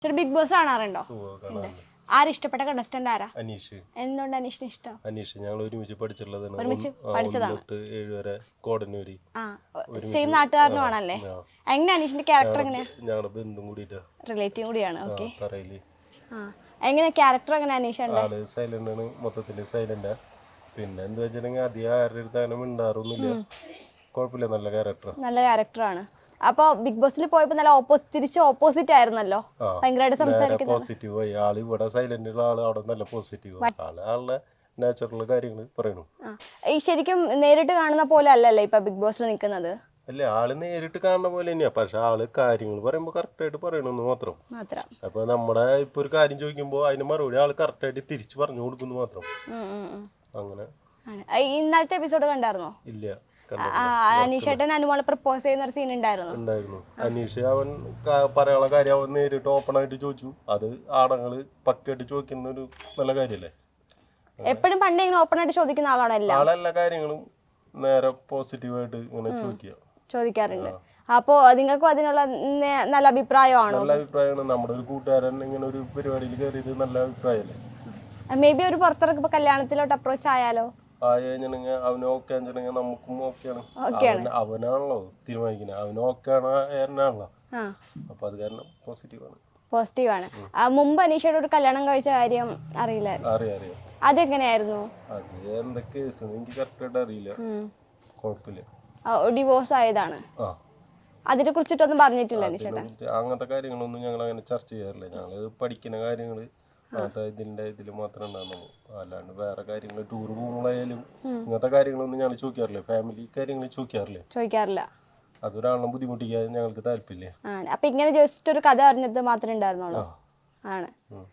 Big boss കാണാറുണ്ടോ? ആരിഷ്ടപ്പെട്ട contestant ആരാ? അനീഷ്. എന്തുകൊണ്ട് അനീഷിന് ഇഷ്ടം? അനീഷ് ഞങ്ങൾ ഒരുമിച്ച് പഠിച്ചിട്ടുള്ളതാണ്. ഒരുമിച്ച് പഠിച്ചതാണ്. 7 വരെ കോടന്നൂര്. സെയിം നാട്ടുകാരനുമാണല്ലേ? എങ്ങനെ അനീഷിന്റെ ക്യാരക്ടർ എങ്ങനെയാ? ഞങ്ങളുടെ ബന്ധും കൂടിയിട്ടാ, റിലേറ്റീവ് കൂടിയാണ്. ഓക്കെ. പറയില് എങ്ങനെ ക്യാരക്ടർ എങ്ങനെ അനീഷുണ്ട്? ആള് സൈലന്റ് ആണ്, മൊത്തത്തില് സൈലന്റാ. പിന്നെ എന്താ വെച്ചിട്ടുണ്ടെങ്കിൽ അധികം ആരുടെ അടുത്ത് അങ്ങനെ മിണ്ടാറൊന്നുമില്ല. കുഴപ്പമില്ല, നല്ല ക്യാരക്ടർ. നല്ല ക്യാരക്ടറാണ്. അപ്പൊ ബിഗ് ബോസിൽ പോയപ്പോ നല്ല തിരിച്ച് ഓപ്പോസിറ്റ് ആയിരുന്നല്ലോ, ഭയങ്കരമായിട്ട് സംസാരിക്കുന്നത്. പോസിറ്റീവ് ആയി ആള്. ഇവിടെ സൈലന്റ് ഉള്ള ആള് അവിടെ നല്ല പോസിറ്റീവ്. ആളുടെ നാച്ചുറൽ കാര്യങ്ങൾ പറയണു. ഈ ശരിക്കും നേരിട്ട് കാണുന്ന പോലെ അല്ലല്ലേ ഇപ്പൊ ബിഗ് ബോസിൽ നിൽക്കുന്നത്? അല്ലേ, ആള് നേരിട്ട് കാണുന്ന പോലെ തന്നെയാ. പക്ഷെ ആള് കാര്യങ്ങൾ പറയുമ്പോ കറക്റ്റ് ആയിട്ട് പറയണമെന്ന് മാത്രം. അപ്പൊ നമ്മുടെ ഇപ്പൊ ഒരു കാര്യം ചോദിക്കുമ്പോ അതിന് മറുപടി ആള് കറക്റ്റ് ആയിട്ട് തിരിച്ചു പറഞ്ഞു കൊടുക്കുന്നു മാത്രം. അങ്ങനെ. ഇന്നലത്തെ എപ്പിസോഡ് കണ്ടായിരുന്നോ? ഇല്ല. അനീഷേട്ടൻ അനുമോളെ പ്രപ്പോസ് ചെയ്യുന്ന ഒരു സീൻ ഉണ്ടായിരുന്നു. അനീഷ് അവൻ പറയാനുള്ള കാര്യം അവൻ നേരിട്ട് ഓപ്പൺ ആയിട്ട് ചോദിച്ചു. അത് ആണുങ്ങള് പക്കയായിട്ട് ചോദിക്കുന്ന ഒരു നല്ല കാര്യല്ലേ. എപ്പോഴും പണ്ട് ഇങ്ങനെ ഓപ്പൺ ആയിട്ട് ചോദിക്കുന്ന ആളാണ് എല്ലാ കാര്യങ്ങളും നേരെ പോസിറ്റീവായിട്ട് ഇങ്ങനെ ചോദിക്കാറുണ്ട്. അപ്പോ നിങ്ങൾക്കും അതിനുള്ള നല്ല അഭിപ്രായമാണോ? നല്ല അഭിപ്രായമാണ്. നമ്മുടെ ഒരു കൂട്ടുകാരൻ ഇങ്ങനെ ഒരു പരിപാടിയിൽ കയറിയത് നല്ല അഭിപ്രായമല്ലേ. മേ ബി ഒരു പുറത്തിറക്കുമ്പോ കല്യാണത്തിലോട്ട് അപ്രോച്ച് ആയാലോ? അവന് ഓക്കെ ആണെന്നുണ്ടെങ്കിൽ നമുക്കും ഓക്കെയാണ്. അവനാണല്ലോ തീരുമാനിക്കുന്നത്. അവന് ഓക്കെ ആണല്ലോ. അപ്പൊ അത് കാരണം പോസിറ്റീവാണ്. മുമ്പ് അനീഷയുടെ ഒരു കല്യാണം കഴിച്ച കാര്യം അറിയില്ല? അറിയാം. അതെങ്ങനെയായിരുന്നു? അത് എന്താ കേസ് എനിക്ക് കറക്റ്റ് ആയിട്ട് അറിയില്ല. കുഴപ്പമില്ല. ഡിവോഴ്സ് ആയതാണ്. അതിനെ കുറിച്ചിട്ടൊന്നും പറഞ്ഞിട്ടില്ല അനീഷേട്ടൻ? അങ്ങനത്തെ കാര്യങ്ങളൊന്നും ഞങ്ങൾ അങ്ങനെ ചർച്ച ചെയ്യാറില്ല. ഞങ്ങള് പഠിക്കുന്ന കാര്യങ്ങള് ഇതില് മാത്രമേ ഉണ്ടാകുന്നുള്ളൂ. അല്ലാണ്ട് വേറെ കാര്യങ്ങൾ ടൂർ പോകുമ്പോഴായാലും ഇങ്ങനത്തെ കാര്യങ്ങളൊന്നും ഞങ്ങൾ ചോദിക്കാറില്ല. ഫാമിലി കാര്യങ്ങൾ ചോദിക്കാറില്ല. അതൊരാളെ ബുദ്ധിമുട്ടിക്കാൻ ഞങ്ങൾക്ക് താല്പര്യമില്ല. അപ്പൊ ഇങ്ങനെ ജസ്റ്റ് ഒരു കഥ അറിഞ്ഞത് മാത്രമേ ഉണ്ടായിരുന്നുള്ളൂ. ആണ്.